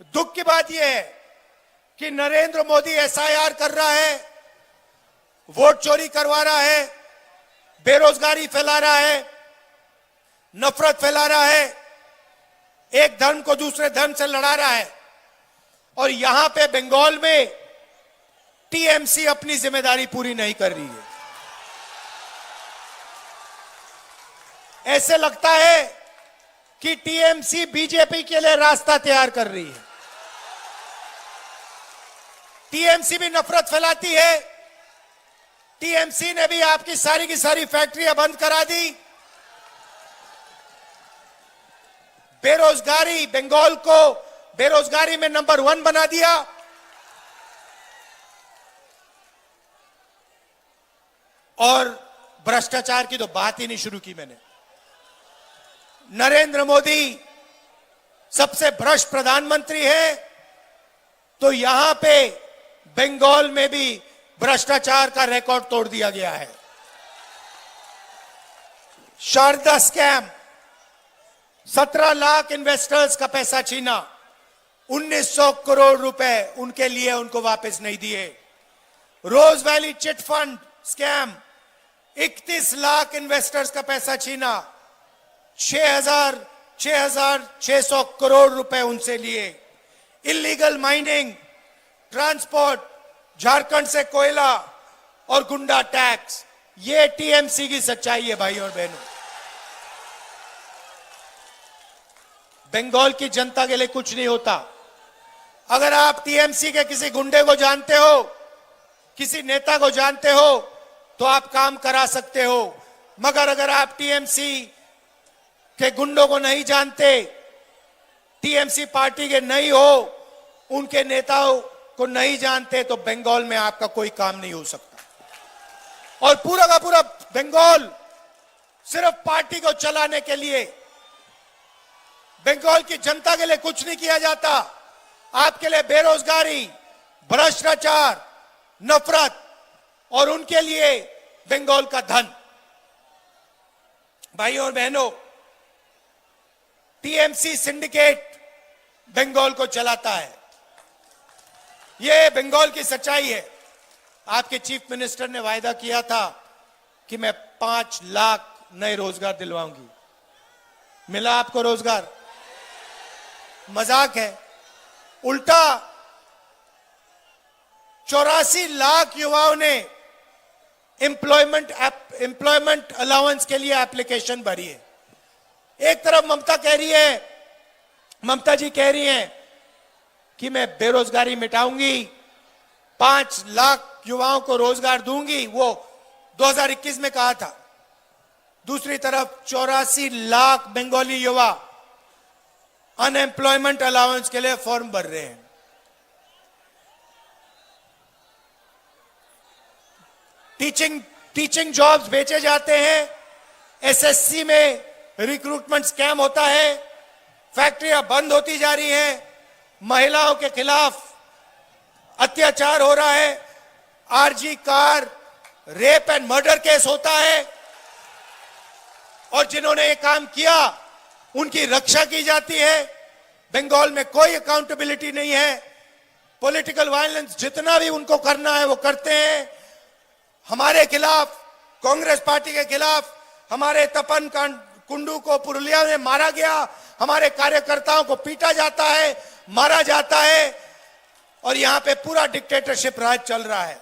दुख की बात यह है कि नरेंद्र मोदी एसआईआर कर रहा है, वोट चोरी करवा रहा है, बेरोजगारी फैला रहा है, नफरत फैला रहा है, एक धर्म को दूसरे धर्म से लड़ा रहा है। और यहां पे बंगाल में टीएमसी अपनी जिम्मेदारी पूरी नहीं कर रही है। ऐसे लगता है कि टीएमसी बीजेपी के लिए रास्ता तैयार कर रही है। टीएमसी भी नफरत फैलाती है। टीएमसी ने भी आपकी सारी की सारी फैक्ट्रियां बंद करा दी। बेरोजगारी, बंगाल को बेरोजगारी में नंबर 1 बना दिया। और भ्रष्टाचार की तो बात ही नहीं शुरू की मैंने। नरेंद्र मोदी सबसे भ्रष्ट प्रधानमंत्री है, तो यहां पे बंगाल में भी भ्रष्टाचार का रिकॉर्ड तोड़ दिया गया है। शारदा स्कैम, 17 लाख इन्वेस्टर्स का पैसा छीना, 1900 करोड़ रुपए उनके लिए उनको वापस नहीं दिए। Rose Valley chit fund scam, 31 lakh investors का पैसा छीना, 6,600 करोड़ रुपए उनसे लिए। इलीगल माइनिंग, ट्रांसपोर्ट, झारखंड से कोयला और गुंडा टैक्स, ये टीएमसी की सच्चाई है भाई और बहनों। बंगाल की जनता के लिए कुछ नहीं होता। अगर आप टीएमसी के किसी गुंडे को जानते हो, किसी नेता को जानते हो, तो आप काम करा सकते हो। मगर अगर आप टीएमसी के गुंडों को नहीं जानते, टीएमसी पार्टी के नहीं हो, उनके नेताओं को नहीं जानते, तो बंगाल में आपका कोई काम नहीं हो सकता। और पूरा का पूरा बंगाल सिर्फ पार्टी को चलाने के लिए, बंगाल की जनता के लिए कुछ नहीं किया जाता। आपके लिए बेरोजगारी, भ्रष्टाचार, नफरत और उनके लिए बंगाल का धन। भाइयों और बहनों, टीएमसी सिंडिकेट बंगाल को चलाता है। यह बंगाल की सच्चाई है। आपके चीफ मिनिस्टर ने वायदा किया था कि मैं 5 लाख नए रोजगार दिलवाऊंगी। मिला आपको रोजगार? मजाक है। उल्टा 84 लाख युवाओं ने एम्प्लॉयमेंट अलाउंस के लिए एप्लीकेशन भरी है। एक तरफ ममता जी कह रही हैं कि मैं बेरोजगारी मिटाऊंगी, 5 लाख युवाओं को रोजगार दूंगी, वो 2021 में कहा था। दूसरी तरफ 84 लाख बंगाली युवा अनएम्प्लॉयमेंट अलाउंस के लिए फॉर्म भर रहे हैं। टीचिंग जॉब्स बेचे जाते हैं, एसएससी में रिक्रूटमेंट स्कैम होता है, फैक्ट्रियां बंद होती जा रही हैं, महिलाओं के खिलाफ अत्याचार हो रहा है, RG Kar rape and murder case होता है, और जिन्होंने ये काम किया उनकी रक्षा की जाती है। बंगाल में कोई अकाउंटेबिलिटी नहीं है। पॉलिटिकल वायलेंस जितना भी उनको करना है वो करते हैं। हमारे खिलाफ, कांग्रेस पार्टी के खिलाफ, हमारे तपन कुंडू को पुरुलिया में मारा गया, हमारे कार्यकर्ताओं को पीटा जाता है, मारा जाता है, और यहां पे पूरा डिक्टेटरशिप राज चल रहा है।